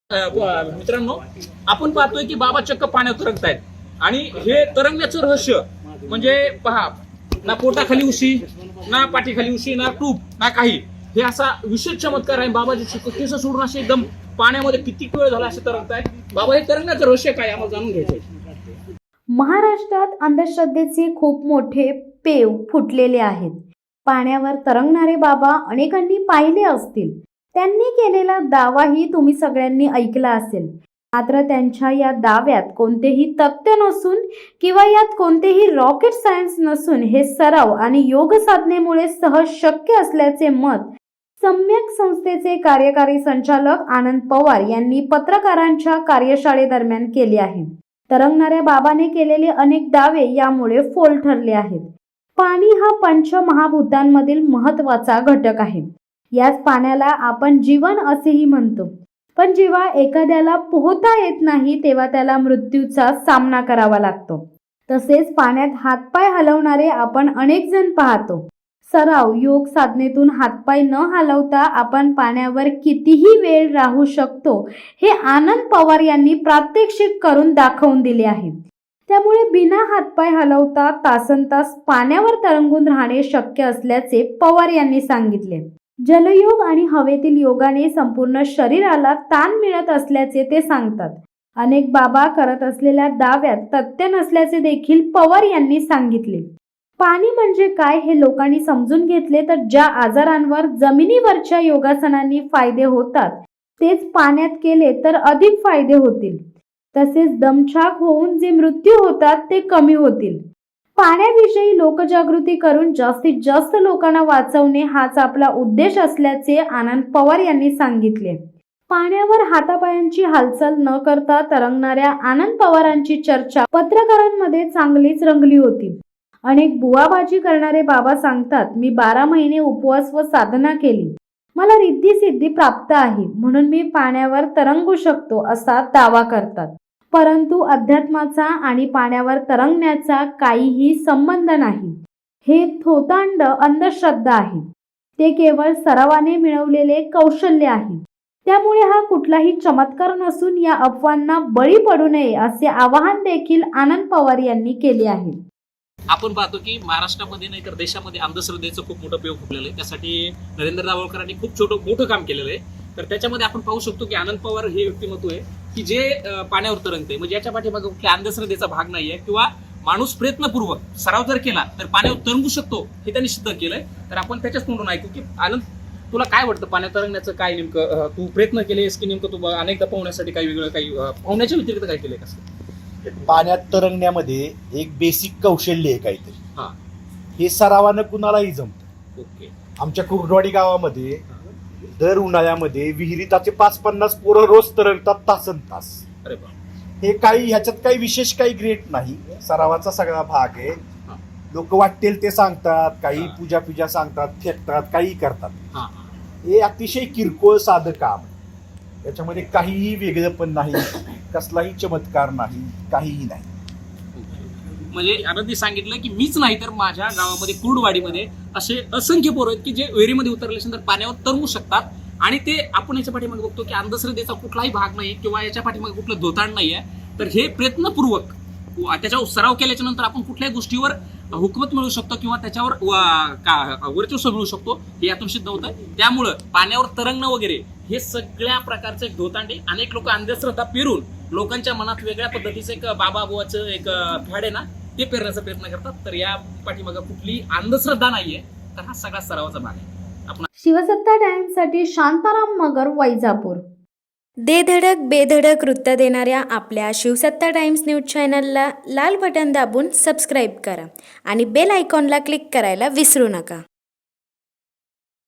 मित्रांनो, आपण पाहतोय की बाबा चक्क पाण्यात तरंगतायत आणि हे तरंगण्याचं रहस्य म्हणजे पहा, ना पोटाखाली उशी, ना पाठीखाली उशी, ना टूप, ना काही. हे असा विशेष चमत्कार आहे. बाबाजी केस सोडून असे एकदम पाण्यामध्ये किती वेळ झाला असे तरंगतायत. बाबा, हे तरंगण्याचं रहस्य काय आम्हाला जाणून घ्यायचंय. महाराष्ट्रात अंधश्रद्धेचे खूप मोठे पेव फुटलेले आहेत. पाण्यावर तरंगणारे बाबा अनेकांनी पाहिले असतील. त्यांनी केलेला दावाही तुम्ही सगळ्यांनी ऐकला असेल. मात्र त्यांच्या या दाव्यात कोणतेही तथ्य नसून किंवा यात कोणतेही रॉकेट सायन्स नसून हे सराव आणि योग साधनेमुळे सहज शक्य असल्याचे मत सम्यक संस्थेचे कार्यकारी संचालक आनंद पवार यांनी पत्रकारांच्या कार्यशाळेदरम्यान केले आहे. तरंगणाऱ्या बाबाने केलेले अनेक दावे यामुळे फोल ठरले आहेत. पाणी हा पंचमहाभूतांमधील महत्त्वाचा घटक आहे. याच पाण्याला आपण जीवन असेही म्हणतो. पण जेव्हा एखाद्याला पोहता येत नाही तेव्हा त्याला मृत्यूचा सामना करावा लागतो. तसेच पाण्यात हातपाय हलवणारे आपण अनेक जण पाहतो. सराव योग साधनेतून हातपाय न हलवता आपण पाण्यावर कितीही वेळ राहू शकतो हे आनंद पवार यांनी प्रात्यक्षिक करून दाखवून दिले आहे. त्यामुळे बिना हातपाय हलवता तासनतास पाण्यावर तरंगून राहणे शक्य असल्याचे पवार यांनी सांगितले. जलयोग आणि हवेतील योगाने संपूर्ण शरीराला ताण मिळत असल्याचे ते सांगतात. अनेक बाबा करत असलेल्या दाव्यात तथ्य नसल्याचे देखील पवार यांनी सांगितले. पाणी म्हणजे काय हे लोकांनी समजून घेतले तर ज्या आजारांवर जमिनीवरच्या योगासनांनी फायदे होतात तेच पाण्यात केले तर अधिक फायदे होतील. तसेच दमछाक होऊन जे मृत्यू होतात ते कमी होतील. पाण्याविषयी लोकजागृती करून जास्तीत जास्त लोकांना वाचवणे हाच आपला उद्देश असल्याचे आनंद पवार यांनी सांगितले. पाण्यावर हातापायांची हालचाल न करता तरंगणाऱ्या आनंद पवारांची चर्चा पत्रकारांमध्ये चांगलीच रंगली होती. अनेक बुवाबाजी करणारे बाबा सांगतात, मी 12 महिने उपवास व साधना केली, मला रिद्धी सिद्धी प्राप्त आहे म्हणून मी पाण्यावर तरंगू शकतो असा दावा करतात. परंतु अध्यात्माचा आणि पाण्यावर तरंगण्याचा काहीही संबंध नाही. हे थोतांड अंधश्रद्धा आहे. ते केवळ सरावाने मिळवलेले कौशल्य आहे. त्यामुळे हा कुठलाही चमत्कार नसून या अफवांना बळी पडू नये असे आवाहन देखील आनंद पवार यांनी केले आहे. आपण पाहतो की महाराष्ट्रामध्ये नाही तर देशामध्ये अंधश्रद्धेचं खूप मोठं पेव फुटलेलं आहे. त्यासाठी नरेंद्र दाभोळकरांनी खूप मोठं काम केलेलं आहे. तर त्याच्यामध्ये आपण पाहू शकतो की आनंद पवार हे व्यक्तिमत्व आहे की जे पाण्यावर तरंगते. म्हणजे याच्या पाठीमागे कुठल्या अंधश्रद्धेचा भाग नाहीये किंवा माणूस प्रयत्नपूर्वक सराव जर केला तर पाण्यावर तरंगू शकतो हे त्यांनी सिद्ध केलंय. तर आपण त्याच्याच तोंडून ऐकू की आनंद, तुला काय वाटतं पाण्यात तरंगण्याचं काय नेमकं तू प्रयत्न केलेस की नेमकं तू अनेकदा पोहण्यासाठी काही वेगळं काही पोहण्याच्या व्यतिरिक्त काय केलंय कसं? पाण्यात तरंगण्यामध्ये एक बेसिक कौशल्य आहे काहीतरी. हा, हे सरावानं कुणालाही जमतं. ओके. आमच्या कुर्डवाडी गावामध्ये दर उन्हाळ्यामध्ये विहिरीताचे 5-50 पोरं रोज तरंगतात तासन तास. अरे बा. हे काही ह्याच्यात काही विशेष काही ग्रेट नाही, सरावाचा सगळा भाग आहे. लोक वाटेल ते सांगतात, काही पूजा सांगतात, फेकतात, काही करतात. हे अतिशय किरकोळ साधं काम आहे. त्याच्यामध्ये काहीही वेगळं पण नाही, कसलाही चमत्कार नाही, काहीही नाही. म्हणजे आनंदी सांगितलं की मीच नाही तर माझ्या गावामध्ये कुर्डवाडीमध्ये असे असंख्य पोरं आहेत की जे विहिरीमध्ये उतरल्यानंतर पाण्यावर तरंगू शकतात. आणि ते आपण याच्या पाठीमागे बघतो की अंधश्रद्धेचा कुठलाही भाग नाही किंवा याच्या पाठीमागे कुठलं धोताण नाही आहे. तर हे प्रयत्नपूर्वक त्याच्यावर सराव केल्याच्या नंतर आपण कुठल्याही गोष्टीवर हुकमत मिळू शकतो किंवा त्याच्यावर वर्चस्व मिळू शकतो हे यातून सिद्ध होतं. त्यामुळं पाण्यावर तरंगणं वगैरे हे सगळ्या प्रकारचं एक धोतांड आहे. अनेक लोक अंधश्रद्धा पेरून लोकांच्या मनात वेगळ्या पद्धतीचं एक बाबा बुवाचं एक फॅड आहे ना, ते पेरण्याचा प्रयत्न करतात. तर या पाठीमागे कुठली अंधश्रद्धा नाहीये, तर हा सगळा सरावाचा भाग आहे. शिवसत्ता टाइम्ससाठी शांताराम मगर, वैजापूर. दे धडक बेधडक वृत्त देणाऱ्या आपल्या शिवसत्ता टाइम्स न्यूज चॅनलला लाल बटन दाबून सबस्क्राईब करा आणि बेल आयकॉनला क्लिक करायला विसरू नका.